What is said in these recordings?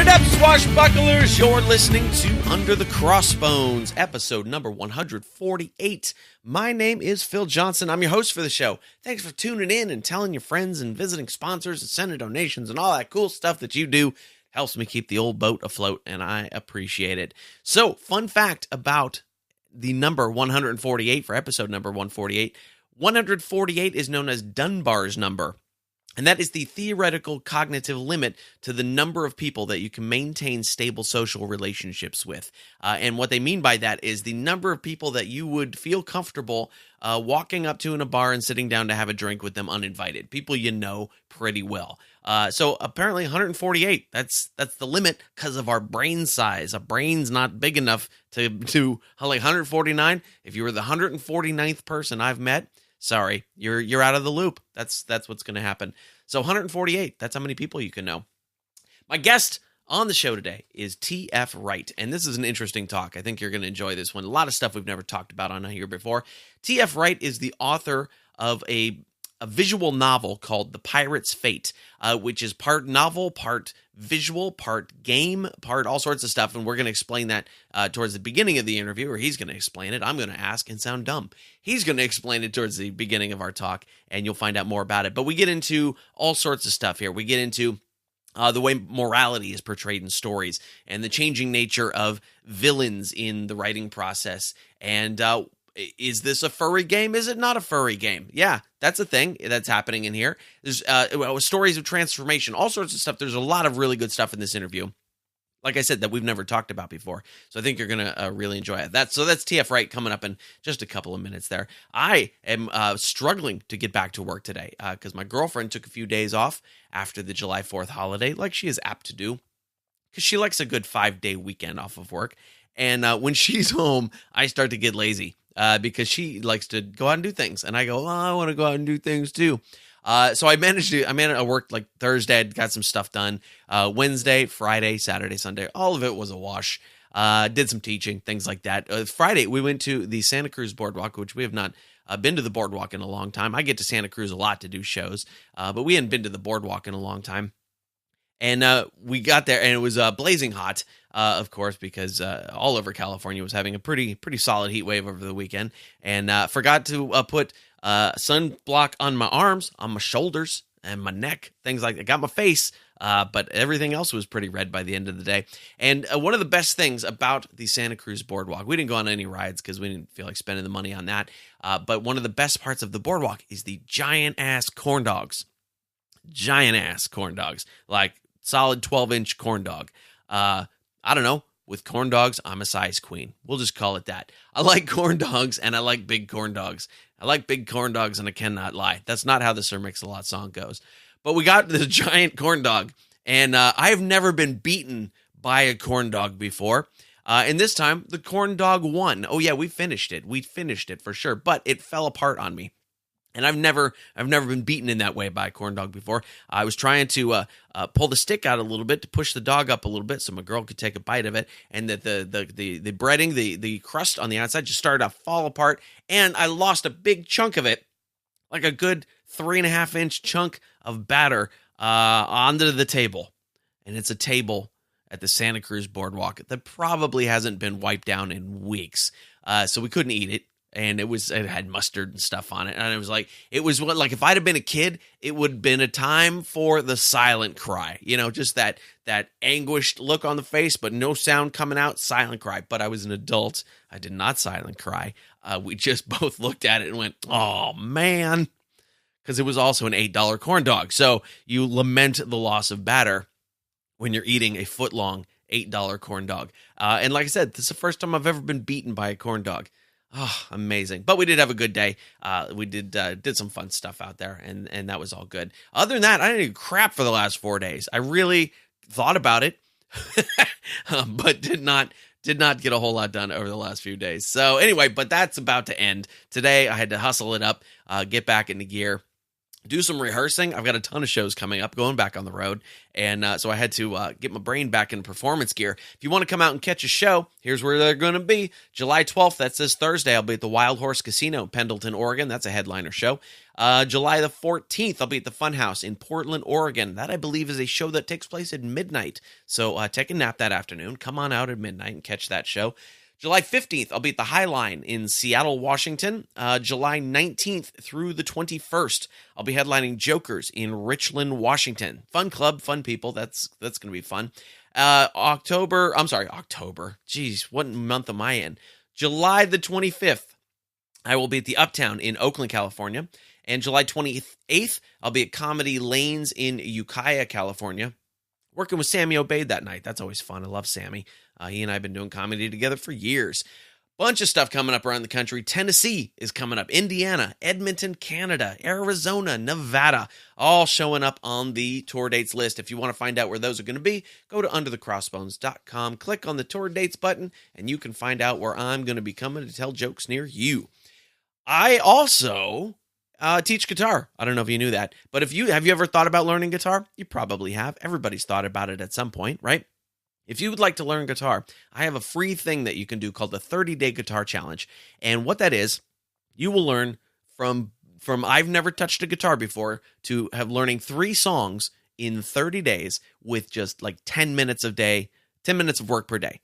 up, swashbucklers? You're listening to Under the Crossbones, episode number 148. My name is Phil Johnson. I'm your host for the show. Thanks for tuning in and telling your friends and visiting sponsors and sending donations and all that cool stuff that you do. Helps me keep the old boat afloat, and I appreciate it. So, fun fact about the number 148 for episode number 148. 148 is known as Dunbar's number. And that is the theoretical cognitive limit to the number of people that you can maintain stable social relationships with. And what they mean by that is the number of people that you would feel comfortable walking up to in a bar and sitting down to have a drink with them uninvited. People you know pretty well. So apparently 148, that's the limit because of our brain size. A brain's not big enough to like 149. If you were the 149th person I've met, sorry, you're out of the loop. That's what's going to happen. So 148, that's how many people you can know. My guest on the show today is T.F. Wright, and this is an interesting talk. I think you're going to enjoy this one. A lot of stuff we've never talked about on here before. T.F. Wright is the author of a visual novel called The Pirate's Fate, which is part novel, part visual, part game, part all sorts of stuff, and we're going to explain that towards the beginning of the interview, or he's going to explain it. I'm going to ask and sound dumb. He's going to explain it towards the beginning of our talk, and you'll find out more about it. But we get into all sorts of stuff here. We get into the way morality is portrayed in stories, and the changing nature of villains in the writing process, and is this a furry game? Is it not a furry game? Yeah, that's a thing that's happening in here. There's stories of transformation, all sorts of stuff. There's a lot of really good stuff in this interview, like I said, that we've never talked about before. So I think you're going to really enjoy it. That's T.F. Wright coming up in just a couple of minutes there. I am struggling to get back to work today because my girlfriend took a few days off after the July 4th holiday, like she is apt to do, because she likes a good 5-day weekend off of work. And when she's home, I start to get lazy. Because she likes to go out and do things. And I go, I want to go out and do things too. So I worked like Thursday, I got some stuff done. Wednesday, Friday, Saturday, Sunday, all of it was a wash. Did some teaching, things like that. Friday, we went to the Santa Cruz Boardwalk, which we have not been to the Boardwalk in a long time. I get to Santa Cruz a lot to do shows, but we hadn't been to the Boardwalk in a long time. And we got there, and it was blazing hot, of course, because all over California was having a pretty solid heat wave over the weekend. And forgot to put sunblock on my arms, on my shoulders, and my neck, things like that. Got my face, but everything else was pretty red by the end of the day. And one of the best things about the Santa Cruz Boardwalk, we didn't go on any rides because we didn't feel like spending the money on that. But one of the best parts of the boardwalk is the giant-ass corn dogs. Giant-ass corn dogs, like solid 12-inch corn dog. I don't know. With corn dogs, I'm a size queen. We'll just call it that. I like corn dogs, and I like big corn dogs. I like big corn dogs, and I cannot lie. That's not how the Sir Mix-a-Lot song goes. But we got this giant corn dog, and I have never been beaten by a corn dog before. And this time, the corn dog won. Oh, yeah, we finished it. We finished it for sure, but it fell apart on me. And I've never been beaten in that way by a corn dog before. I was trying to pull the stick out a little bit to push the dog up a little bit so my girl could take a bite of it, and that the breading, the crust on the outside just started to fall apart, and I lost a big chunk of it, like a good 3.5-inch chunk of batter onto the table. And it's a table at the Santa Cruz Boardwalk that probably hasn't been wiped down in weeks, so we couldn't eat it. And it had mustard and stuff on it. And it was like if I'd have been a kid, it would have been a time for the silent cry. You know, just that anguished look on the face, but no sound coming out, silent cry. But I was an adult. I did not silent cry. We just both looked at it and went, oh, man. Because it was also an $8 corn dog. So you lament the loss of batter when you're eating a foot-long $8 corn dog. And like I said, this is the first time I've ever been beaten by a corn dog. Oh, amazing. But we did have a good day. We did some fun stuff out there, and that was all good. Other than that, I didn't do crap for the last 4 days. I really thought about it, but did not get a whole lot done over the last few days. So anyway, but that's about to end. Today, I had to hustle it up, get back into gear. do some rehearsing. I've got a ton of shows coming up, going back on the road. And so I had to get my brain back in performance gear. If you want to come out and catch a show, here's where they're going to be. July 12th, that's this Thursday, I'll be at the Wild Horse Casino in Pendleton, Oregon. That's a headliner show. July the 14th, I'll be at the Funhouse in Portland, Oregon. That, I believe, is a show that takes place at midnight. So take a nap that afternoon. Come on out at midnight and catch that show. July 15th, I'll be at the High Line in Seattle, Washington. July 19th through the 21st, I'll be headlining Jokers in Richland, Washington. Fun club, fun people. That's going to be fun. October. Jeez, what month am I in? July the 25th, I will be at the Uptown in Oakland, California. And July 28th, I'll be at Comedy Lanes in Ukiah, California. Working with Sammy Obeid that night. That's always fun. I love Sammy. He and I have been doing comedy together for years. Bunch of stuff coming up around the country. Tennessee is coming up. Indiana, Edmonton, Canada, Arizona, Nevada, all showing up on the tour dates list. If you want to find out where those are going to be, go to underthecrossbones.com, click on the tour dates button, and you can find out where I'm going to be coming to tell jokes near you. I also teach guitar. I don't know if you knew that, but have you ever thought about learning guitar? You probably have. Everybody's thought about it at some point, right? If you would like to learn guitar, I have a free thing that you can do called the 30-Day Guitar Challenge. And what that is, you will learn from I've never touched a guitar before to have learning 3 songs in 30 days with just like 10 minutes of work per day.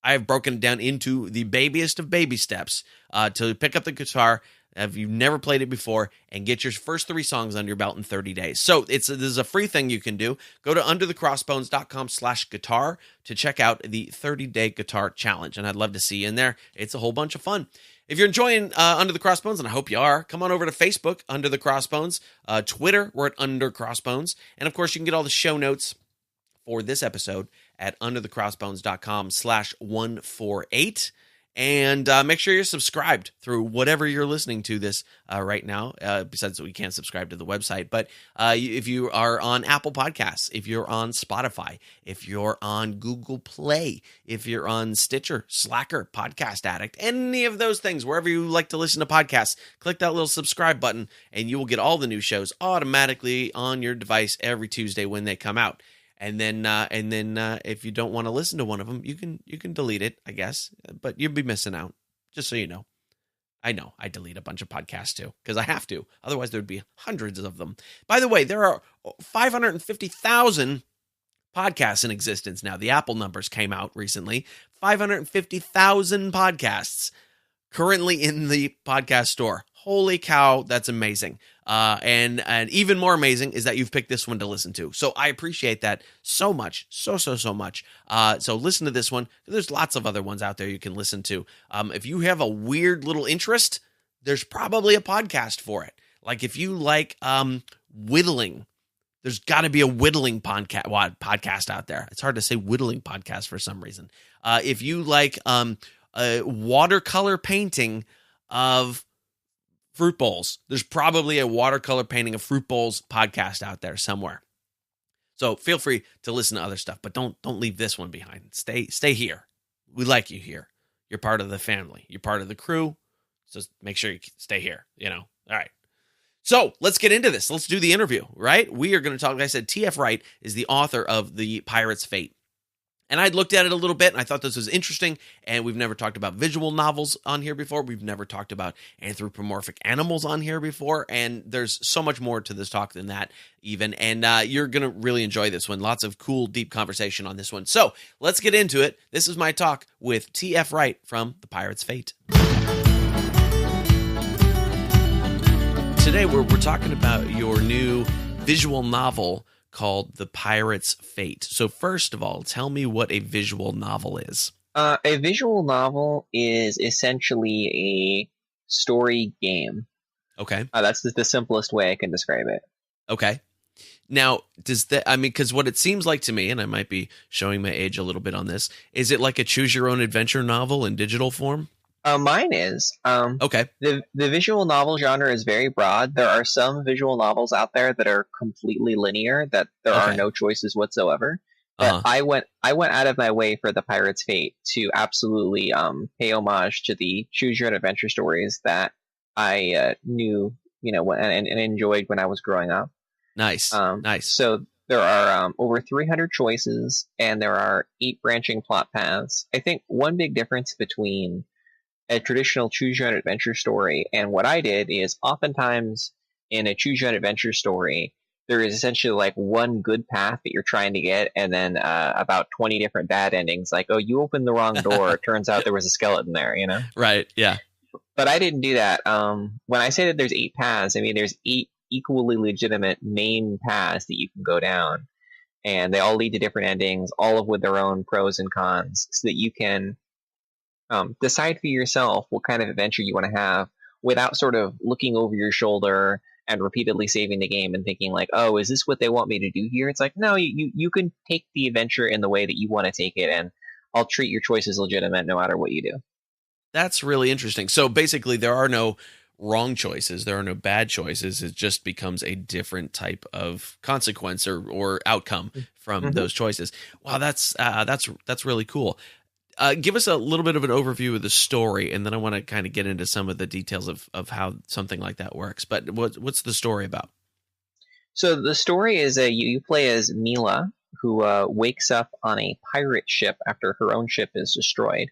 I have broken it down into the babiest of baby steps to pick up the guitar if you've never played it before, and get your first 3 songs under your belt in 30 days. So this is a free thing you can do. Go to underthecrossbones.com/guitar to check out the 30-Day Guitar Challenge, and I'd love to see you in there. It's a whole bunch of fun. If you're enjoying Under the Crossbones, and I hope you are, come on over to Facebook, Under the Crossbones, Twitter, we're at Under Crossbones, and of course you can get all the show notes for this episode at underthecrossbones.com/148. And make sure you're subscribed through whatever you're listening to this right now. Besides, we can't subscribe to the website. But if you are on Apple Podcasts, if you're on Spotify, if you're on Google Play, if you're on Stitcher, Slacker, Podcast Addict, any of those things, wherever you like to listen to podcasts, click that little subscribe button, and you will get all the new shows automatically on your device every Tuesday when they come out. And then, if you don't want to listen to one of them, you can delete it, I guess. But you'll be missing out. Just so you know. I know I delete a bunch of podcasts too because I have to. Otherwise, there'd be hundreds of them. By the way, there are 550,000 podcasts in existence now. The Apple numbers came out recently. 550,000 podcasts currently in the podcast store. Holy cow, that's amazing. And even more amazing is that you've picked this one to listen to. So I appreciate that so much, so much. So listen to this one. There's lots of other ones out there you can listen to. If you have a weird little interest, there's probably a podcast for it. Like if you like whittling, there's got to be a whittling podcast out there. It's hard to say whittling podcast for some reason. If you like watercolor painting of fruit bowls, there's probably a watercolor painting of fruit bowls podcast out there somewhere. So feel free to listen to other stuff, but don't leave this one behind. Stay here. We like you here. You're part of the family. You're part of the crew. So make sure you stay here, All right. So let's get into this. Let's do the interview, right? We are going to talk, like I said, T.F. Wright is the author of The Pirate's Fate. And I'd looked at it a little bit, and I thought this was interesting, and we've never talked about visual novels on here before. We've never talked about anthropomorphic animals on here before, and there's so much more to this talk than that even, and you're going to really enjoy this one. Lots of cool, deep conversation on this one. So let's get into it. This is my talk with T.F. Wright from The Pirate's Fate. Today, we're talking about your new visual novel called The Pirate's Fate. So first of all, tell me what a visual novel is. A visual novel is essentially a story game. Okay. That's the simplest way I can describe it. Okay. Now, because what it seems like to me, and I might be showing my age a little bit on this, is it like a choose your own adventure novel in digital form? Mine is. Okay. The visual novel genre is very broad. There are some visual novels out there that are completely linear, that there are no choices whatsoever. But I went out of my way for The Pirate's Fate to absolutely pay homage to the choose your own adventure stories that I knew and enjoyed when I was growing up. Nice. Nice. So there are over 300 choices, and there are 8 branching plot paths. I think one big difference between a traditional choose your own adventure story and what I did is oftentimes in a choose your own adventure story, there is essentially like one good path that you're trying to get, and then about 20 different bad endings. Like, oh, you opened the wrong door. It turns out there was a skeleton there, Right, yeah. But I didn't do that. When I say that there's 8 paths, I mean there's 8 equally legitimate main paths that you can go down. And they all lead to different endings, all of with their own pros and cons, so that you can decide for yourself what kind of adventure you want to have without sort of looking over your shoulder and repeatedly saving the game and thinking like, oh, is this what they want me to do here? It's like, no, you can take the adventure in the way that you want to take it, and I'll treat your choice as legitimate no matter what you do. That's really interesting. So basically there are no wrong choices. There are no bad choices. It just becomes a different type of consequence or outcome from those choices. Wow, that's really cool. Give us a little bit of an overview of the story, and then I want to kind of get into some of the details of how something like that works. But what's the story about? So the story is you play as Mila, who wakes up on a pirate ship after her own ship is destroyed.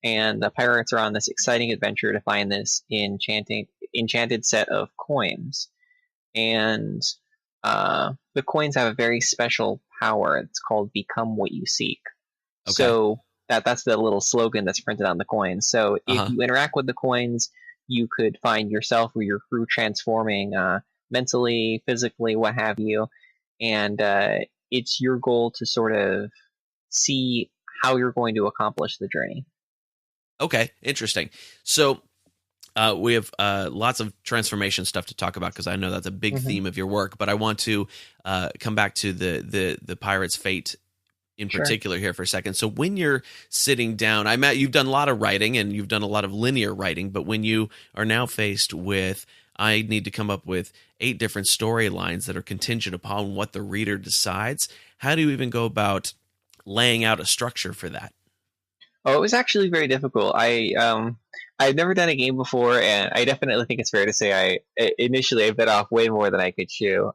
And the pirates are on this exciting adventure to find this enchanted set of coins. And the coins have a very special power. It's called Become What You Seek. Okay. So that's the little slogan that's printed on the coins. So if you interact with the coins, you could find yourself or your crew transforming mentally, physically, what have you. And it's your goal to sort of see how you're going to accomplish the journey. Okay, interesting. So we have lots of transformation stuff to talk about because I know that's a big theme of your work. But I want to come back to the pirate's fate in particular here for a second. So when you're sitting down, you've done a lot of writing and you've done a lot of linear writing, but when you are now faced with, I need to come up with 8 different storylines that are contingent upon what the reader decides, how do you even go about laying out a structure for that? Oh, it was actually very difficult. I've never done a game before, and I definitely think it's fair to say I bit off way more than I could chew.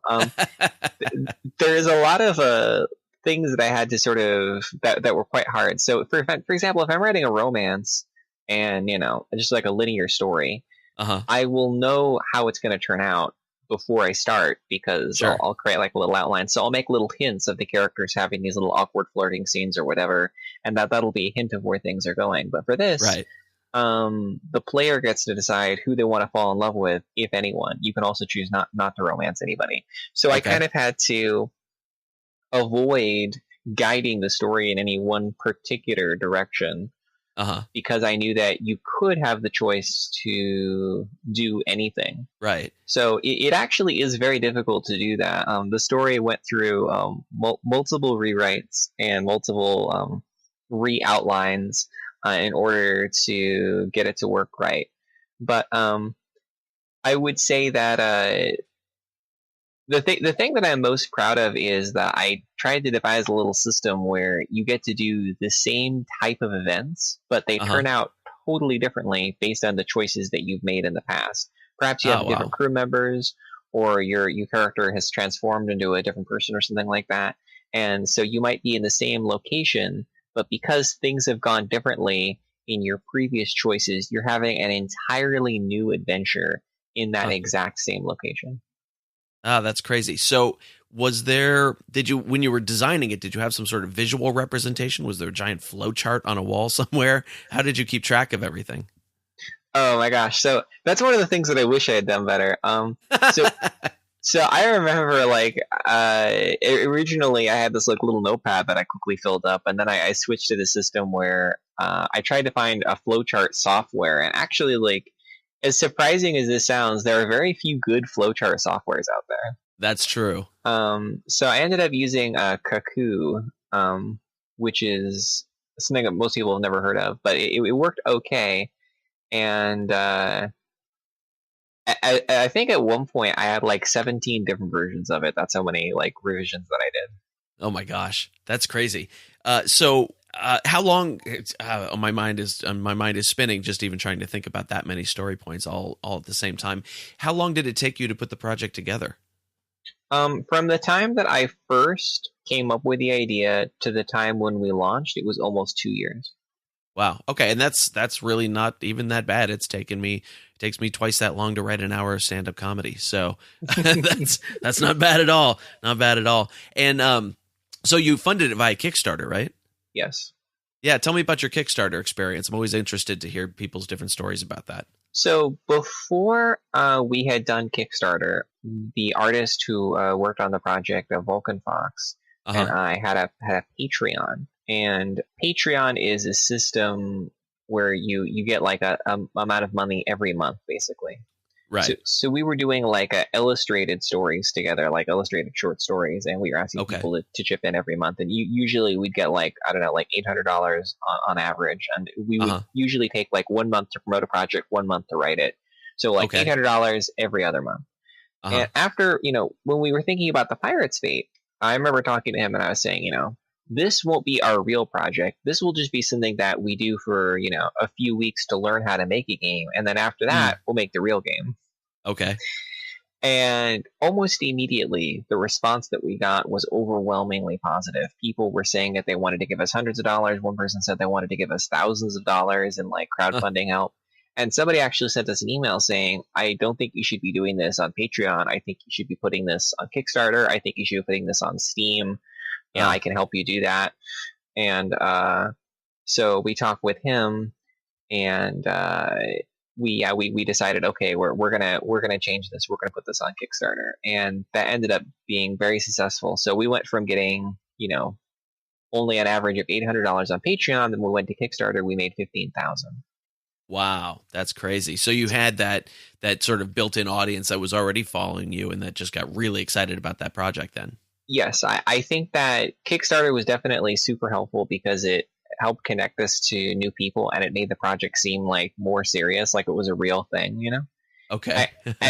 There's a lot of things that I had to sort of that were quite hard. So, for example, if I'm writing a romance and just like a linear story, I will know how it's going to turn out before I start because I'll create like a little outline. So I'll make little hints of the characters having these little awkward flirting scenes or whatever, and that'll be a hint of where things are going. But for this, the player gets to decide who they want to fall in love with, if anyone. You can also choose not to romance anybody. So I kind of had to avoid guiding the story in any one particular direction. Because I knew that you could have the choice to do anything. Right. So it actually is very difficult to do that. The story went through multiple rewrites and multiple re-outlines in order to get it to work right. But I would say that the thing that I'm most proud of is that I tried to devise a little system where you get to do the same type of events, but they turn out totally differently based on the choices that you've made in the past. Perhaps you have different crew members, or your character has transformed into a different person or something like that. And so you might be in the same location, but because things have gone differently in your previous choices, you're having an entirely new adventure in that exact same location. Ah, that's crazy. So when you were designing it, did you have some sort of visual representation? Was there a giant flow chart on a wall somewhere? How did you keep track of everything? Oh my gosh. So that's one of the things that I wish I had done better. So I remember originally I had this like little notepad that I quickly filled up, and then I switched to the system where I tried to find a flowchart software, and actually as surprising as this sounds, there are very few good flowchart softwares out there. That's true. So I ended up using Kaku, which is something that most people have never heard of, but it worked okay. And I think at one point I had 17 different versions of it. That's how many revisions that I did. Oh my gosh, that's crazy. So How long? My mind is spinning just even trying to think about that many story points all at the same time. How long did it take you to put the project together? From the time that I first came up with the idea to the time when we launched, it was almost 2 years. Wow. Okay, and that's really not even that bad. It takes me twice that long to write an hour of stand-up comedy. So that's not bad at all. Not bad at all. And so you funded it via Kickstarter, right? Yes. Yeah, tell me about your Kickstarter experience. I'm always interested to hear people's different stories about that. So before we had done Kickstarter, the artist who worked on the project, Volkenfox, and I had a Patreon. And Patreon is a system where you get like a amount of money every month, basically. Right. So we were doing like illustrated stories together, like illustrated short stories, and we were asking people to chip in every month. And usually we'd get like, I don't know, like $800 on average. And we would usually take like 1 month to promote a project, 1 month to write it. So like $800 every other month. And after, when we were thinking about the Pirate's Fate, I remember talking to him and I was saying, this won't be our real project. This will just be something that we do for, a few weeks to learn how to make a game. And then after that, we'll make the real game. Okay. And almost immediately, the response that we got was overwhelmingly positive. People were saying that they wanted to give us hundreds of dollars. One person said they wanted to give us thousands of dollars in like crowdfunding help. And somebody actually sent us an email saying, I don't think you should be doing this on Patreon. I think you should be putting this on Kickstarter. I think you should be putting this on Steam. Yeah, I can help you do that. And so we talked with him, and we decided, okay, we're gonna change this. We're gonna put this on Kickstarter, and that ended up being very successful. So we went from getting only an average of $800 on Patreon, then we went to Kickstarter. We made 15,000. Wow, that's crazy. So you had that sort of built-in audience that was already following you, and that just got really excited about that project then. Yes, I think that Kickstarter was definitely super helpful because it helped connect us to new people, and it made the project seem like more serious, like it was a real thing, Okay.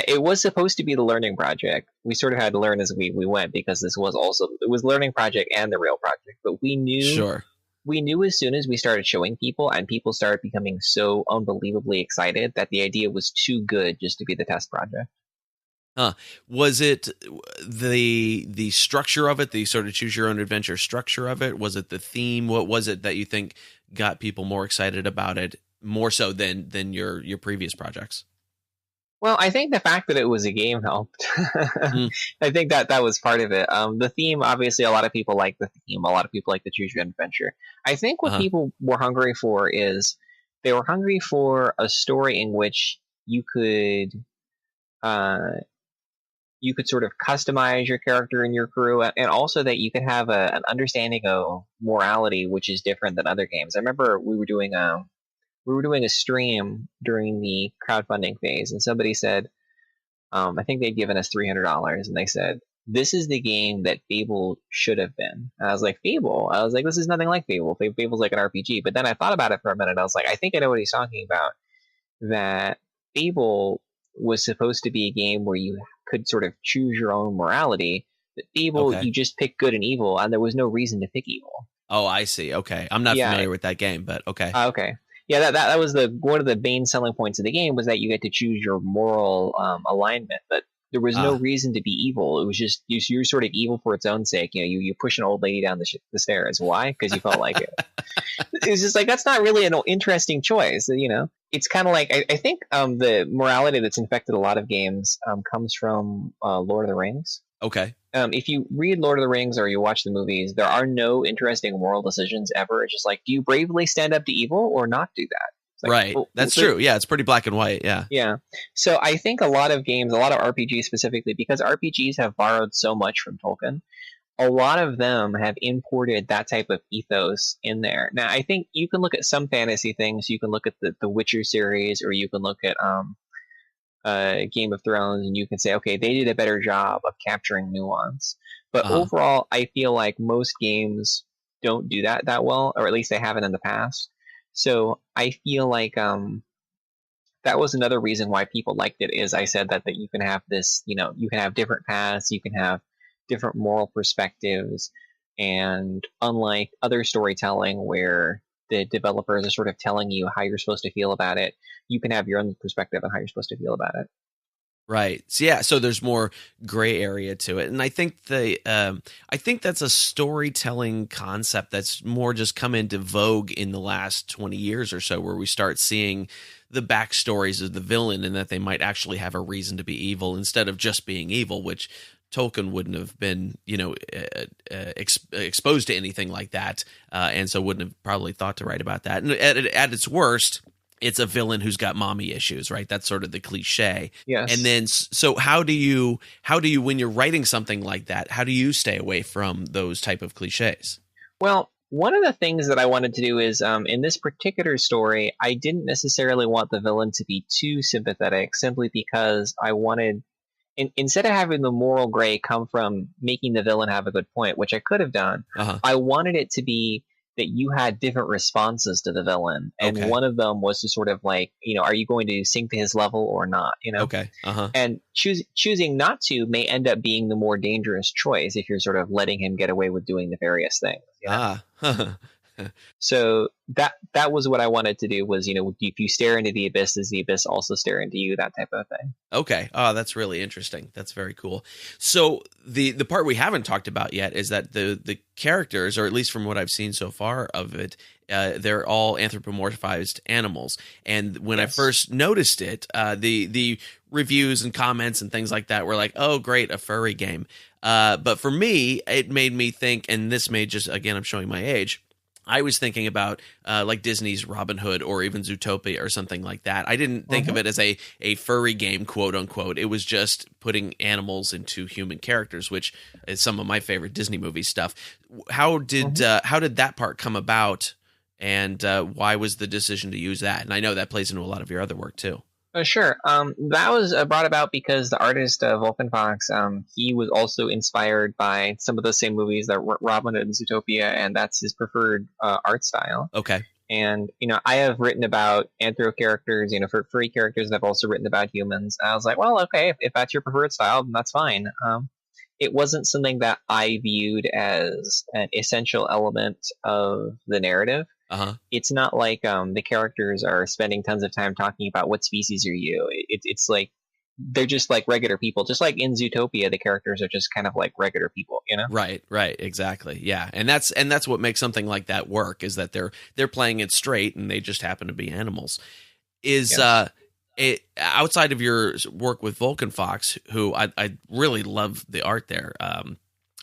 It was supposed to be the learning project. We sort of had to learn as we went, because it was learning project and the real project. But we knew as soon as we started showing people and people started becoming so unbelievably excited that the idea was too good just to be the test project. Was it the structure of it, the sort of choose your own adventure structure of it? Was it the theme? What was it that you think got people more excited about it, more so than your previous projects? Well, I think the fact that it was a game helped. I think that was part of it. The theme, obviously, a lot of people like the theme. A lot of people like the choose your own adventure. I think what people were hungry for is they were hungry for a story in which you could sort of customize your character and your crew, and also that you could have an understanding of morality, which is different than other games. I remember we were doing a stream during the crowdfunding phase, and somebody said, I think they'd given us $300, and they said, this is the game that Fable should have been. And I was like, Fable? I was like, this is nothing like Fable. Fable's like an RPG. But then I thought about it for a minute. I was like, I think I know what he's talking about. That Fable was supposed to be a game where you could sort of choose your own morality. But Fable, you just pick good and evil, and there was no reason to pick evil. Oh, I see. Okay. I'm not familiar with that game, but okay. Okay. Yeah, that was one of the main selling points of the game, was that you get to choose your moral alignment, but there was no reason to be evil. It was just you're sort of evil for its own sake. You push an old lady down the stairs. Why? Because you felt like it. It was just like, that's not really an interesting choice. It's kind of like I think the morality that's infected a lot of games comes from Lord of the Rings. Okay. If you read Lord of the Rings or you watch the movies, there are no interesting moral decisions ever. It's just like, do you bravely stand up to evil or not do that? Like, right. That's true. Yeah, it's pretty black and white. Yeah. Yeah. So I think a lot of games, a lot of RPGs specifically, because RPGs have borrowed so much from Tolkien, a lot of them have imported that type of ethos in there. Now, I think you can look at some fantasy things. You can look at the Witcher series, or you can look at Game of Thrones, and you can say, okay, they did a better job of capturing nuance. But overall, I feel like most games don't do that well, or at least they haven't in the past. So I feel like that was another reason why people liked it, is I said that you can have this, you can have different paths, you can have different moral perspectives, And unlike other storytelling where the developers are sort of telling you how you're supposed to feel about it, you can have your own perspective on how you're supposed to feel about it. Right. So, yeah. So there's more gray area to it, and I think I think that's a storytelling concept that's more just come into vogue in the last 20 years or so, where we start seeing the backstories of the villain and that they might actually have a reason to be evil instead of just being evil, which Tolkien wouldn't have been, exposed to anything like that, and so wouldn't have probably thought to write about that. And at its worst, it's a villain who's got mommy issues, right? That's sort of the cliche. Yes. And then, so how do you, when you're writing something like that, how do you stay away from those type of cliches? Well, one of the things that I wanted to do is, in this particular story, I didn't necessarily want the villain to be too sympathetic, simply because I wanted, instead of having the moral gray come from making the villain have a good point, which I could have done, I wanted it to be that you had different responses to the villain. And one of them was to sort of like, are you going to sink to his level or not? Okay. And choosing not to may end up being the more dangerous choice if you're sort of letting him get away with doing the various things. So that was what I wanted to do was, if you stare into the abyss, does the abyss also stare into you? That type of thing. Okay. Oh, that's really interesting. That's very cool. So the part we haven't talked about yet is that the characters, or at least from what I've seen so far of it, they're all anthropomorphized animals. And when I first noticed it, the reviews and comments and things like that were like, oh, great, a furry game. But for me, it made me think, and this may just, again, I'm showing my age, I was thinking about like Disney's Robin Hood or even Zootopia or something like that. I didn't think of it as a furry game, quote unquote. It was just putting animals into human characters, which is some of my favorite Disney movie stuff. How did that part come about, and why was the decision to use that? And I know that plays into a lot of your other work too. Sure. That was brought about because the artist Volkenfox, he was also inspired by some of the same movies that Robin Hood and Zootopia, and that's his preferred art style. Okay. And, I have written about anthro characters, for furry characters, and I've also written about humans. And I was like, well, okay, if that's your preferred style, then that's fine. It wasn't something that I viewed as an essential element of the narrative. It's not like the characters are spending tons of time talking about what species are you. It's like they're just like regular people. Just like in Zootopia, the characters are just kind of like regular people, Right, exactly. Yeah, and that's what makes something like that work, is that they're playing it straight and they just happen to be animals. Outside of your work with Volkenfox, who I really love the art there.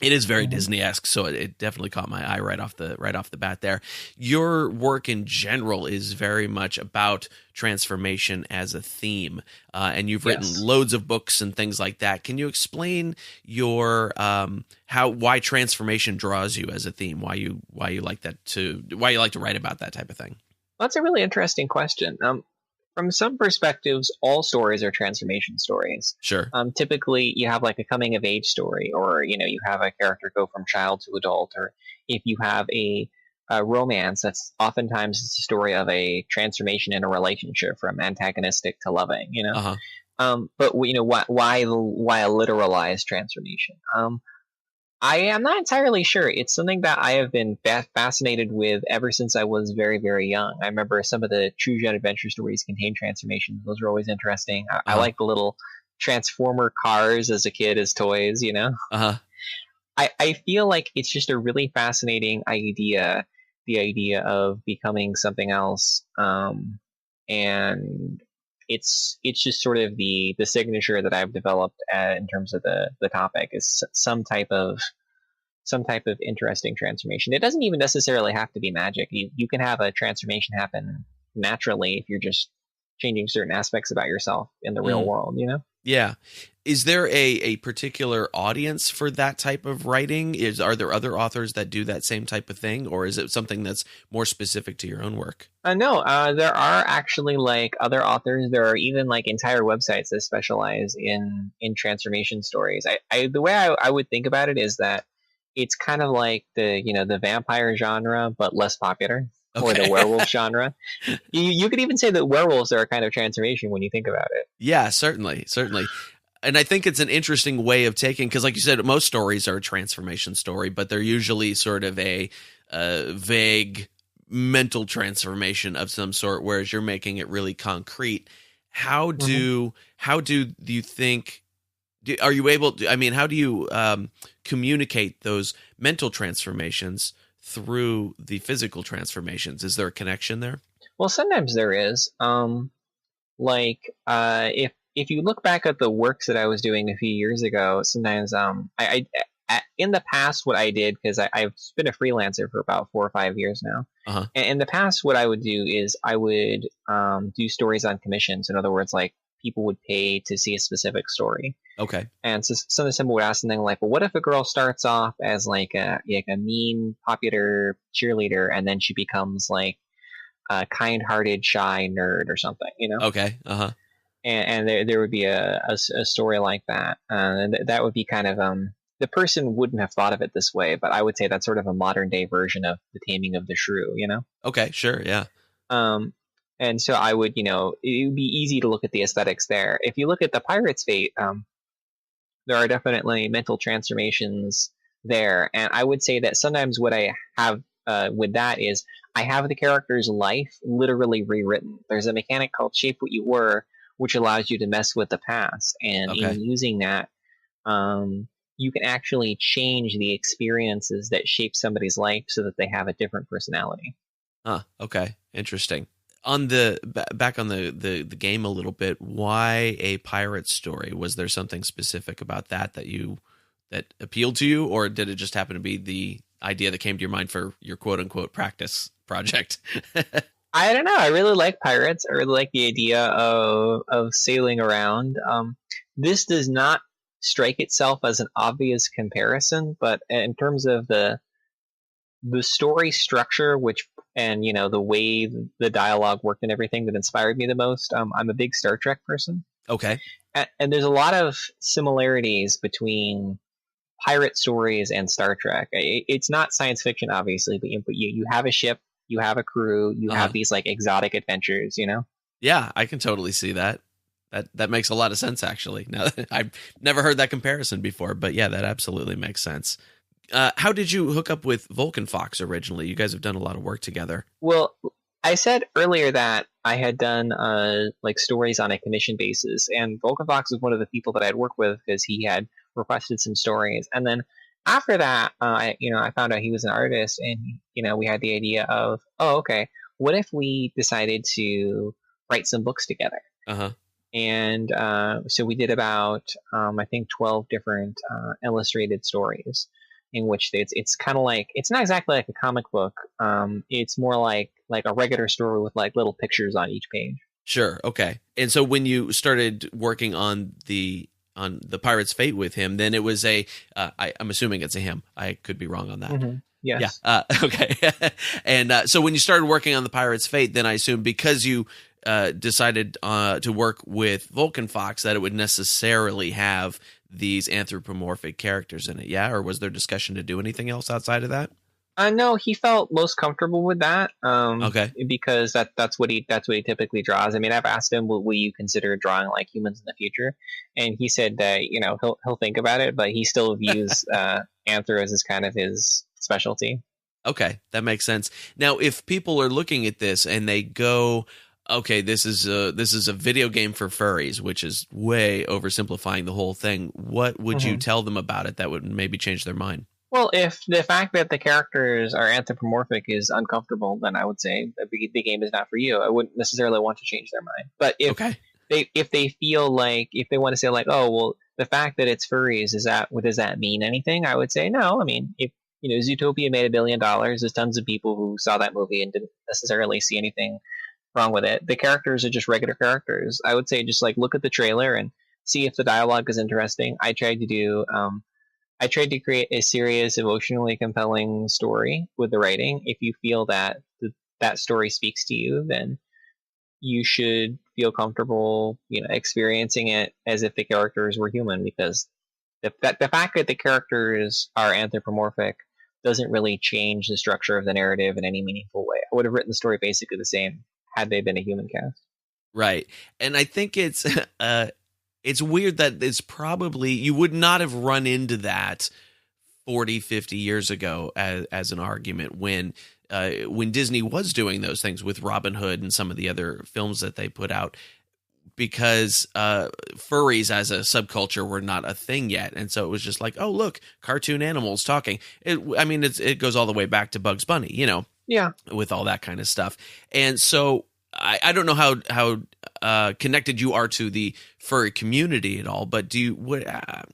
It is very Disney-esque, so it definitely caught my eye right off the bat there. Your work in general is very much about transformation as a theme, and you've written loads of books and things like that. Can you explain your why transformation draws you as a theme? Why you like to write about that type of thing? Well, that's a really interesting question. From some perspectives, all stories are transformation stories. Sure. Typically, you have like a coming of age story, or you have a character go from child to adult, or if you have a romance, that's oftentimes it's a story of a transformation in a relationship from antagonistic to loving. But why a literalized transformation? I am not entirely sure. It's something that I have been fascinated with ever since I was very, very young. I remember some of the True Gen adventure stories contain transformations. Those are always interesting. I like the little Transformer cars as a kid as toys, I feel like it's just a really fascinating idea, the idea of becoming something else. And it's just sort of the signature that I've developed in terms of the topic is some type of interesting transformation. It doesn't even necessarily have to be magic. You can have a transformation happen naturally if you're just changing certain aspects about yourself in the real world, Yeah. Is there a particular audience for that type of writing? Are there other authors that do that same type of thing, or is it something that's more specific to your own work? No, there are actually like other authors. There are even like entire websites that specialize in transformation stories. The way I would think about it is that it's kind of like the vampire genre, but less popular. Or the werewolf genre. You could even say that werewolves are a kind of transformation when you think about it. Yeah, certainly. And I think it's an interesting way of taking, because like you said, most stories are a transformation story, but they're usually sort of a vague mental transformation of some sort, whereas you're making it really concrete. How do you think, are you able to, I mean, how do you communicate those mental transformations through the physical transformations? Is there a connection there? Well, sometimes there is. If you look back at the works that I was doing a few years ago, sometimes in the past, what I did, because I've been a freelancer for about 4 or 5 years now. And in the past, what I would do is I would do stories on commissions. In other words, like people would pay to see a specific story. Okay. And so some of them would ask something like, well, what if a girl starts off as like a mean, popular cheerleader, and then she becomes like a kind-hearted, shy nerd or something, you know? Okay. And there would be a story like that. And that would be kind of, the person wouldn't have thought of it this way, but I would say that's sort of a modern day version of The Taming of the Shrew, you know? Okay, sure, yeah. And so I would, it would be easy to look at the aesthetics there. If you look at the Pirate's Fate, there are definitely mental transformations there. And I would say that sometimes what I have with that is I have the character's life literally rewritten. There's a mechanic called Shape What You Were, which allows you to mess with the past. And in using that, you can actually change the experiences that shape somebody's life so that they have a different personality. Okay. Interesting. On back on the game a little bit, why a pirate story? Was there something specific about that appealed to you, or did it just happen to be the idea that came to your mind for your quote unquote practice project? I don't know. I really like pirates. I really like the idea of sailing around. This does not strike itself as an obvious comparison, but in terms of the story structure, and the way the dialogue worked and everything that inspired me the most, I'm a big Star Trek person. Okay. And there's a lot of similarities between pirate stories and Star Trek. It's not science fiction, obviously, but you have a ship, you have a crew, you have these like exotic adventures, Yeah, I can totally see that. That makes a lot of sense, actually. Now, I've never heard that comparison before, but yeah, that absolutely makes sense. How did you hook up with Volkenfox originally? You guys have done a lot of work together. Well, I said earlier that I had done like stories on a commission basis, and Volkenfox was one of the people that I'd worked with because he had requested some stories. And then after that, I found out he was an artist, and we had the idea of, what if we decided to write some books together? And so we did about I think 12 different illustrated stories, in which it's kind of like, it's not exactly like a comic book. It's more like a regular story with like little pictures on each page. Sure. Okay. And so when you started working on the Pirate's Fate with him, then it was I'm assuming it's a him. I could be wrong on that. Mm-hmm. Yes. Yeah. Okay. And so when you started working on the Pirate's Fate, then I assume because you decided to work with Volkenfox that it would necessarily have these anthropomorphic characters in it, yeah? Or was there discussion to do anything else outside of that? No, he felt most comfortable with that. Okay. Because that's what he typically draws. I mean, I've asked him, will you consider drawing like humans in the future? And he said that he'll think about it, but he still views anthro as kind of his specialty. Okay, that makes sense. Now, if people are looking at this and they go, okay, this is a video game for furries, which is way oversimplifying the whole thing, what would you tell them about it that would maybe change their mind? Well, if the fact that the characters are anthropomorphic is uncomfortable, then I would say the game is not for you. I wouldn't necessarily want to change their mind. But if they feel like, if they want to say like, oh, well, the fact that it's furries, does that mean anything? I would say no. I mean, if Zootopia made $1 billion, there's tons of people who saw that movie and didn't necessarily see anything wrong with it. The characters are just regular characters. I would say just like look at the trailer and see if the dialogue is interesting. I tried to create a serious, emotionally compelling story with the writing. If you feel that that story speaks to you, then you should feel comfortable, experiencing it as if the characters were human, because the fact that the characters are anthropomorphic doesn't really change the structure of the narrative in any meaningful way. I would have written the story basically the same had they been a human cast. Right. And I think it's It's weird that it's probably, you would not have run into that 40, 50 years ago as an argument when Disney was doing those things with Robin Hood and some of the other films that they put out, because furries as a subculture were not a thing yet. And so it was just like, oh, look, cartoon animals talking. It goes all the way back to Bugs Bunny, Yeah. with all that kind of stuff. And so I don't know how connected you are to the furry community at all, but I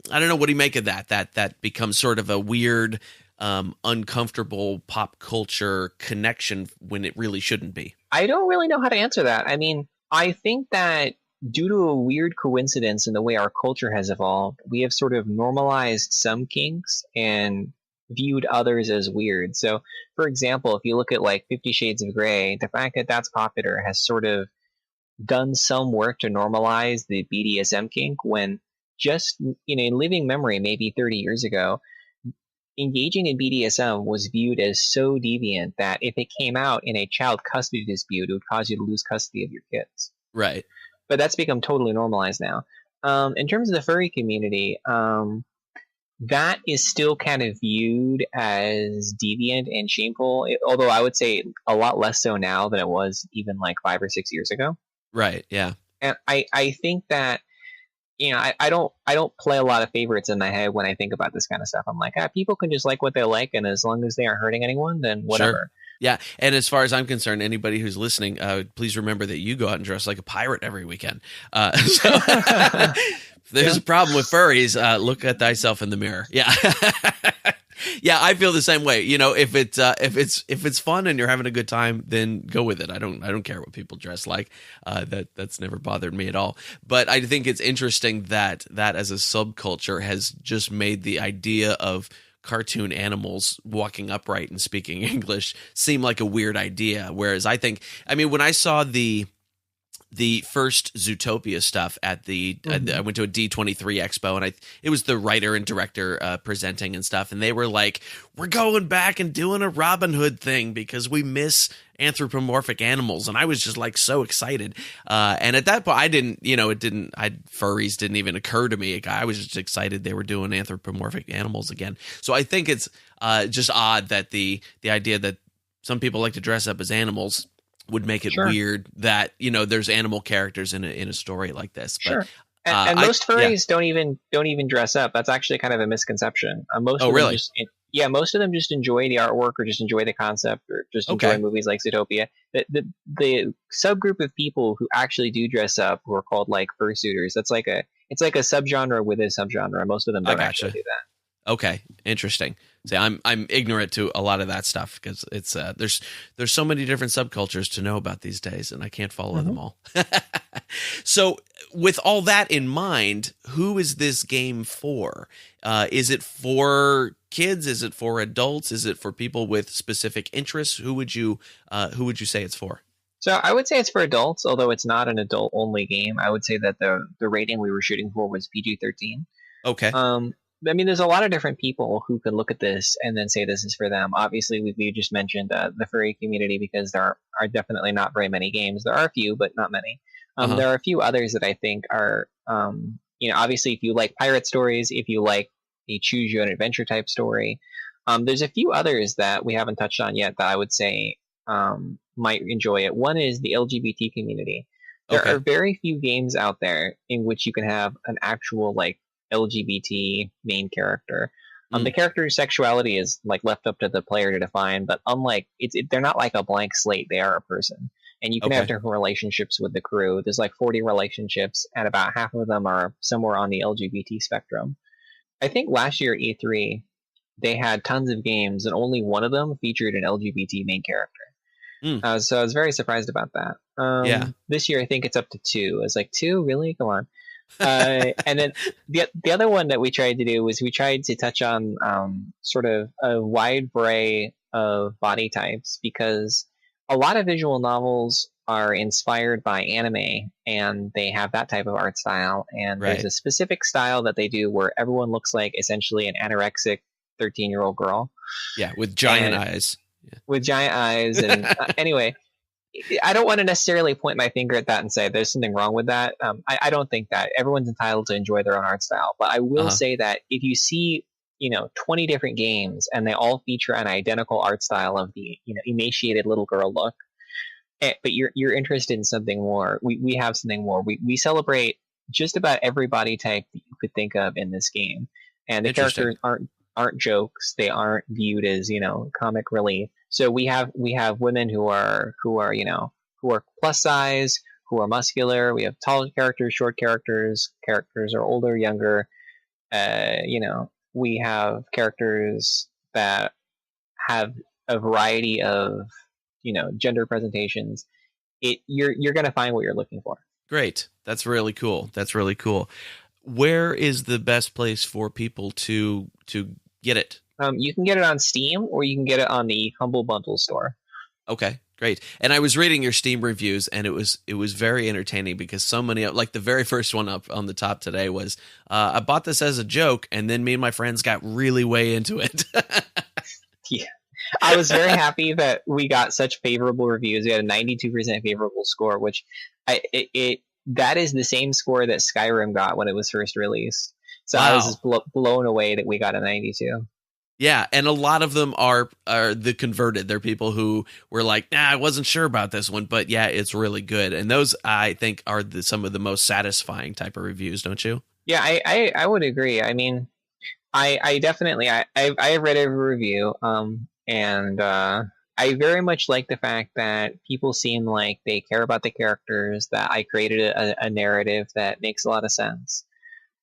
don't know, what do you make of that becomes sort of a weird, uncomfortable pop culture connection when it really shouldn't be? I don't really know how to answer that. I mean, I think that due to a weird coincidence in the way our culture has evolved, we have sort of normalized some kinks and viewed others as weird. So, for example, if you look at like 50 Shades of Grey, the fact that that's popular has sort of done some work to normalize the BDSM kink, when just, in living memory, maybe 30 years ago, engaging in BDSM was viewed as so deviant that if it came out in a child custody dispute, it would cause you to lose custody of your kids. Right. But that's become totally normalized now. In terms of the furry community, that is still kind of viewed as deviant and shameful, although I would say a lot less so now than it was even like 5 or 6 years ago. Right, yeah. And I think that, I don't play a lot of favorites in my head when I think about this kind of stuff. I'm like, people can just like what they like, and as long as they aren't hurting anyone, then whatever. Sure. Yeah, and as far as I'm concerned, anybody who's listening, please remember that you go out and dress like a pirate every weekend. So if there's a problem with furries, look at thyself in the mirror. Yeah. Yeah, I feel the same way. If it's fun and you're having a good time, then go with it. I don't care what people dress like. That's never bothered me at all. But I think it's interesting that as a subculture has just made the idea of cartoon animals walking upright and speaking English seem like a weird idea. Whereas when I saw the first Zootopia stuff at I went to a D23 expo, and it was the writer and director presenting and stuff, and they were like, we're going back and doing a Robin Hood thing because we miss anthropomorphic animals. And I was just like so excited. And at that point furries didn't even occur to me. I was just excited they were doing anthropomorphic animals again. So I think it's just odd that the idea that some people like to dress up as animals would make it weird that there's animal characters in a story like this. But, sure. And most furries don't even dress up. That's actually kind of a misconception. Most of them just enjoy the artwork, or just enjoy the concept, or just enjoy movies like Zootopia. The subgroup of people who actually do dress up, who are called like fursuiters, it's like a subgenre within a subgenre. Most of them don't actually do that. Okay, interesting. See, I'm ignorant to a lot of that stuff because it's there's so many different subcultures to know about these days, and I can't follow them all. So, with all that in mind, who is this game for? Is it for kids? Is it for adults? Is it for people with specific interests? Who would you say it's for? So I would say it's for adults, although it's not an adult-only game. I would say that the rating we were shooting for was PG-13. Okay. There's a lot of different people who could look at this and then say this is for them. Obviously, we just mentioned the furry community, because there are definitely not very many games. There are a few, but not many. There are a few others that I think are, obviously, if you like pirate stories, if you like a choose your own adventure type story, there's a few others that we haven't touched on yet that I would say might enjoy it. One is the LGBT community. There are very few games out there in which you can have an actual LGBT main character. The character's sexuality is left up to the player to define, but unlike they're not like a blank slate. They are a person, and you can have different relationships with the crew. There's 40 relationships, and about half of them are somewhere on the LGBT spectrum. I think last year at E3 they had tons of games, and only one of them featured an LGBT main character. So I was very surprised about that. This year I think it's up to 2. I was like, 2? Really? Come on. And then the other one that we tried to do was we tried to touch on sort of a wide array of body types, because a lot of visual novels are inspired by anime, and they have that type of art style, and there's a specific style that they do where everyone looks like essentially an anorexic 13-year-old girl. Yeah, with giant eyes. With giant eyes. And anyway, I don't want to necessarily point my finger at that and say there's something wrong with that. I don't think that everyone's entitled to enjoy their own art style, but I will say that if you see 20 different games and they all feature an identical art style of the emaciated little girl look, but you're interested in something more, we have something more. We celebrate just about every body type that you could think of in this game, and the characters aren't jokes. They aren't viewed as comic relief. So we have women who are plus size, who are muscular. We have tall characters, short characters. Characters are older, younger. We have characters that have a variety of gender presentations. You're going to find what you're looking for. Great. That's really cool. Where is the best place for people to get it? You can get it on Steam, or you can get it on the Humble Bundle store. Okay, great. And I was reading your Steam reviews, and it was very entertaining because so many, like the very first one up on the top today was, I bought this as a joke, and then me and my friends got really way into it. Yeah. I was very happy that we got such favorable reviews. We had a 92% favorable score, which that is the same score that Skyrim got when it was first released. So wow. I was just blown away that we got a 92. Yeah, and a lot of them are the converted. They're people who were like, I wasn't sure about this one, but yeah, it's really good. And those, I think, are some of the most satisfying type of reviews, don't you? Yeah, I would agree. I mean, I definitely, I read every review, and I very much like the fact that people seem like they care about the characters, that I created a narrative that makes a lot of sense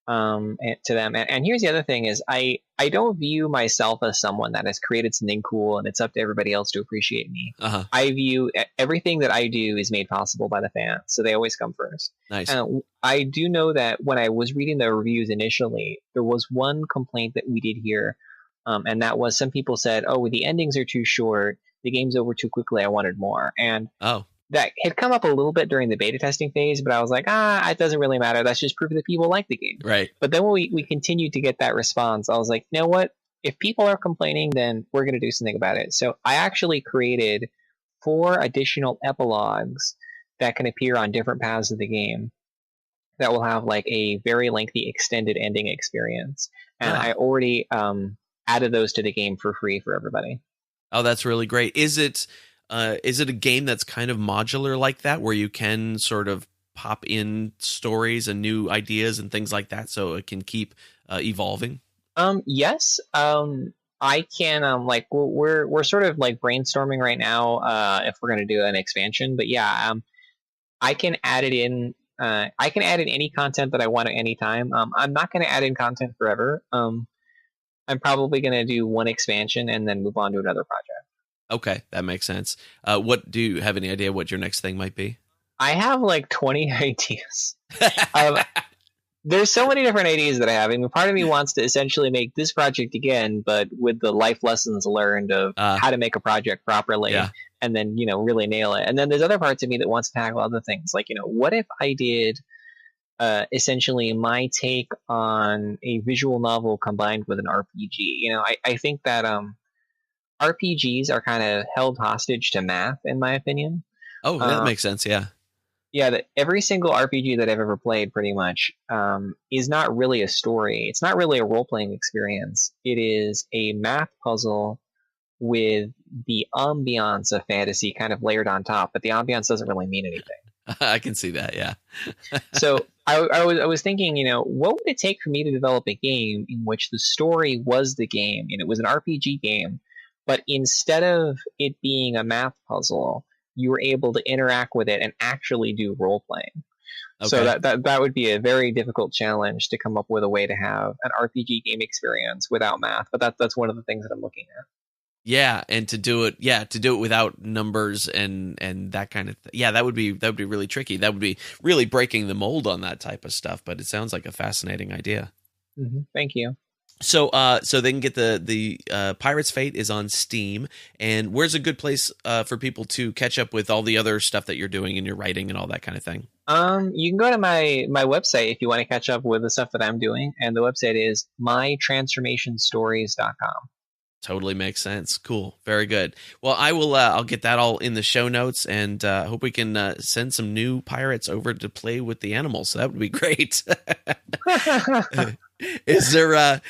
to them. And here's the other thing is I don't view myself as someone that has created something cool and it's up to everybody else to appreciate me. I view everything that I do is made possible by the fans, so they always come first. Nice. And I do know that when I was reading the reviews initially, there was one complaint that we did hear, and that was some people said, the endings are too short, the game's over too quickly, I wanted more. And that had come up a little bit during the beta testing phase, but I was like, it doesn't really matter. That's just proof that people like the game. Right. But then when we continued to get that response, I was like, you know what? If people are complaining, then we're going to do something about it. So I actually created 4 additional epilogues that can appear on different paths of the game that will have like a very lengthy extended ending experience. And I already added those to the game for free for everybody. Oh, that's really great. Is it a game that's kind of modular like that, where you can sort of pop in stories and new ideas and things like that, so it can keep evolving? Yes. I can we're sort of like brainstorming right now if we're going to do an expansion. But yeah, I can add it in. I can add in any content that I want at any time. I'm not going to add in content forever. I'm probably going to do one expansion and then move on to another project. Okay, that makes sense. What do you have any idea what your next thing might be? I have like 20 ideas. There's so many different ideas that I have. I mean, part of me wants to essentially make this project again, but with the life lessons learned of how to make a project properly, and then really nail it. And then there's other parts of me that wants to tackle other things, like what if I did essentially my take on a visual novel combined with an RPG? I think that RPGs are kind of held hostage to math, in my opinion. Oh, that makes sense. Yeah. Yeah, that every single RPG that I've ever played pretty much is not really a story. It's not really a role-playing experience. It is a math puzzle with the ambiance of fantasy kind of layered on top, but the ambiance doesn't really mean anything. I can see that, yeah. So I was thinking, what would it take for me to develop a game in which the story was the game, and it was an RPG game, but instead of it being a math puzzle, you were able to interact with it and actually do role playing. Okay. So that would be a very difficult challenge to come up with a way to have an RPG game experience without math. But that's one of the things that I'm looking at. Yeah, and to do it without numbers and that kind of thing. Yeah, that would be really tricky. That would be really breaking the mold on that type of stuff. But it sounds like a fascinating idea. Mm-hmm. Thank you. So they can get the Pirate's Fate is on Steam, and where's a good place for people to catch up with all the other stuff that you're doing and your writing and all that kind of thing? You can go to my website if you want to catch up with the stuff that I'm doing, and the website is mytransformationstories.com. Totally makes sense. Cool. Very good. Well, I will. I'll get that all in the show notes, and hope we can send some new pirates over to play with the animals. So that would be great. Is there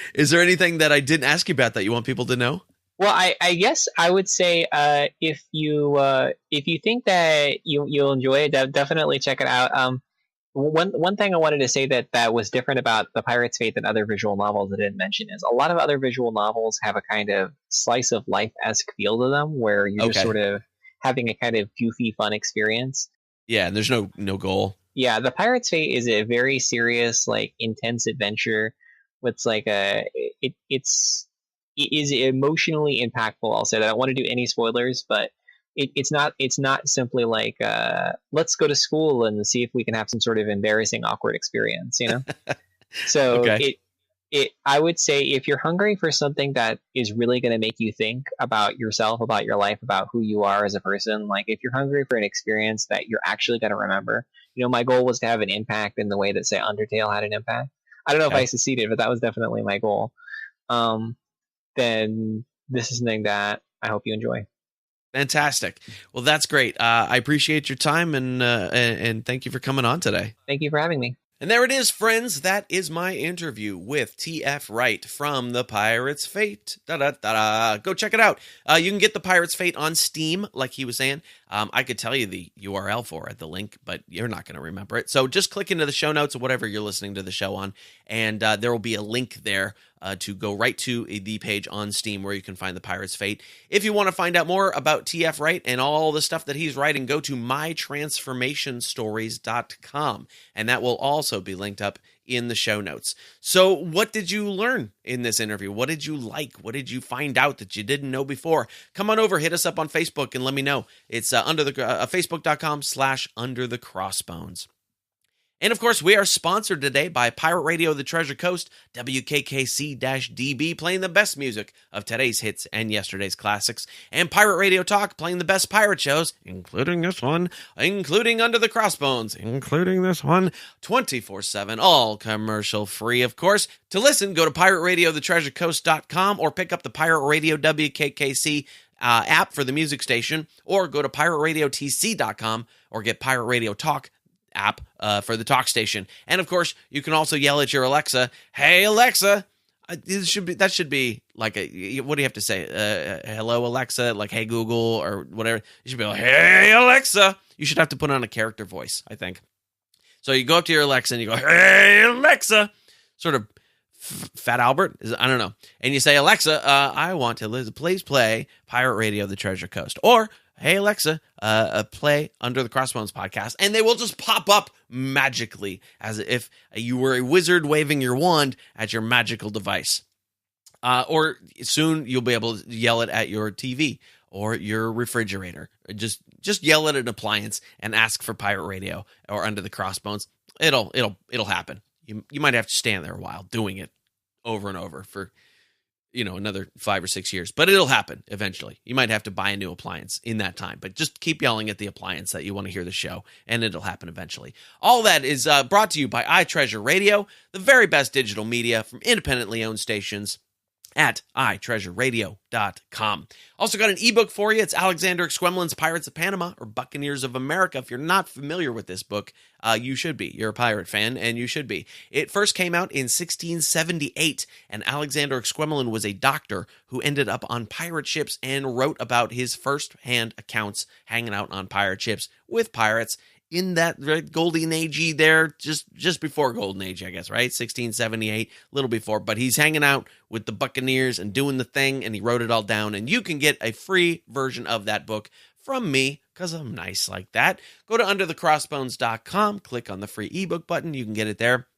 anything that I didn't ask you about that you want people to know? Well, I guess I would say if you think that you'll enjoy it, definitely check it out. One thing I wanted to say that was different about The Pirate's Fate than other visual novels I didn't mention is a lot of other visual novels have a kind of slice of life-esque feel to them, where you're just sort of having a kind of goofy, fun experience. Yeah, and there's no goal. Yeah, The Pirate's Fate is a very serious, like, intense adventure. It's like it is emotionally impactful. I'll say that. I don't want to do any spoilers, but it's not simply like let's go to school and see if we can have some sort of embarrassing, awkward experience, you know. So I would say if you're hungry for something that is really going to make you think about yourself, about your life, about who you are as a person, like if you're hungry for an experience that you're actually going to remember, you know, my goal was to have an impact in the way that, say, Undertale had an impact. I don't know if I succeeded, but that was definitely my goal. Then this is something that I hope you enjoy. Fantastic. Well, that's great. I appreciate your time, and thank you for coming on today. Thank you for having me. And there it is, friends. That is my interview with T.F. Wright from The Pirate's Fate. Go check it out. You can get The Pirate's Fate on Steam, like he was saying. I could tell you the URL for it, the link, but you're not going to remember it. So just click into the show notes or whatever you're listening to the show on, and there will be a link there to go right to the page on Steam where you can find The Pirate's Fate. If you want to find out more about T.F. Wright and all the stuff that he's writing, go to mytransformationstories.com, and that will also be linked up in the show notes. So what did you learn in this interview? What did you like? What did you find out that you didn't know before? Come on over, hit us up on Facebook and let me know. It's facebook.com/underthecrossbones. And of course, we are sponsored today by Pirate Radio The Treasure Coast, WKKC-DB, playing the best music of today's hits and yesterday's classics, and Pirate Radio Talk, playing the best pirate shows, including this one, including Under the Crossbones, including this one, 24/7, all commercial free, of course. To listen, go to pirateradiothetreasurecoast.com or pick up the Pirate Radio WKKC app for the music station, or go to pirateradiotc.com or get Pirate Radio Talk app for the talk station. And of course, you can also yell at your Alexa, "Hey Alexa." That should be like what do you have to say? Hello Alexa, like hey Google or whatever. You should be like, "Hey Alexa." You should have to put on a character voice, I think. So you go up to your Alexa and you go, "Hey Alexa," sort of Fat Albert, I don't know. And you say, "Alexa, I want to please play Pirate Radio The Treasure Coast," or "Hey Alexa, play Under the Crossbones podcast," and they will just pop up magically as if you were a wizard waving your wand at your magical device. Or soon you'll be able to yell it at your TV or your refrigerator. Just yell at an appliance and ask for Pirate Radio or Under the Crossbones. It'll happen. You might have to stand there a while doing it over and over for another 5 or 6 years, but it'll happen eventually. You might have to buy a new appliance in that time, but just keep yelling at the appliance that you want to hear the show, and it'll happen eventually. All that is brought to you by iTreasure Radio, the very best digital media from independently owned stations at iTreasureRadio.com. Also got an ebook for you. It's Alexander Exquemelin's Pirates of Panama, or Buccaneers of America. If you're not familiar with this book, you should be. You're a pirate fan, and you should be. It first came out in 1678, and Alexander Exquemelin was a doctor who ended up on pirate ships and wrote about his first-hand accounts hanging out on pirate ships with pirates in that golden age there, just before golden age, I guess, right? 1678, a little before, but he's hanging out with the Buccaneers and doing the thing, and he wrote it all down, and you can get a free version of that book from me, because I'm nice like that. Go to underthecrossbones.com, click on the free ebook button, you can get it there.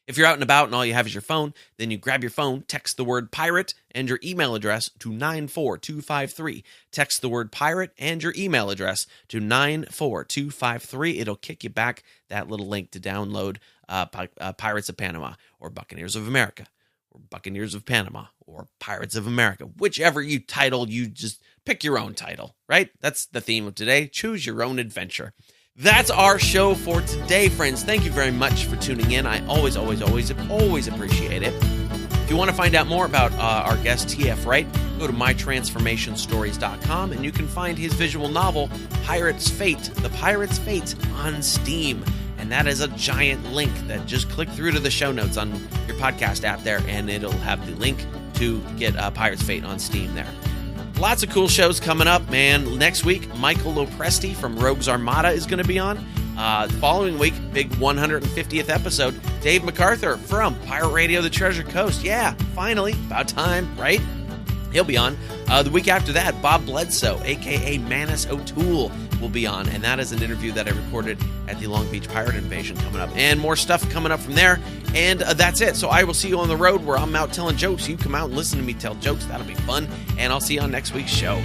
If you're out and about and all you have is your phone, then you grab your phone, text the word pirate and your email address to 94253. Text the word pirate and your email address to 94253. It'll kick you back that little link to download Pirates of Panama, or Buccaneers of America, or Buccaneers of Panama, or Pirates of America. Whichever you title, you just pick your own title, right? That's the theme of today. Choose your own adventure. That's our show for today, friends. Thank you very much for tuning in. I always appreciate it. If you want to find out more about our guest TF Wright, go to mytransformationstories.com, and you can find his visual novel, Pirate's Fate, The Pirate's Fate, on Steam. And that is a giant link that just click through to the show notes on your podcast app there, and it'll have the link to get Pirate's Fate on Steam there. Lots of cool shows coming up, man. Next week, Michael Lopresti from Rogues Armada is going to be on. The following week, big 150th episode, Dave MacArthur from Pirate Radio The Treasure Coast. Yeah, finally, about time, right? He'll be on. The week after that, Bob Bledsoe, a.k.a. Manus O'Toole, will be on, and that is an interview that I recorded at the Long Beach Pirate Invasion coming up. And more stuff coming up from there, and that's it. So I will see you on the road where I'm out telling jokes. You come out and listen to me tell jokes. That'll be fun, and I'll see you on next week's show.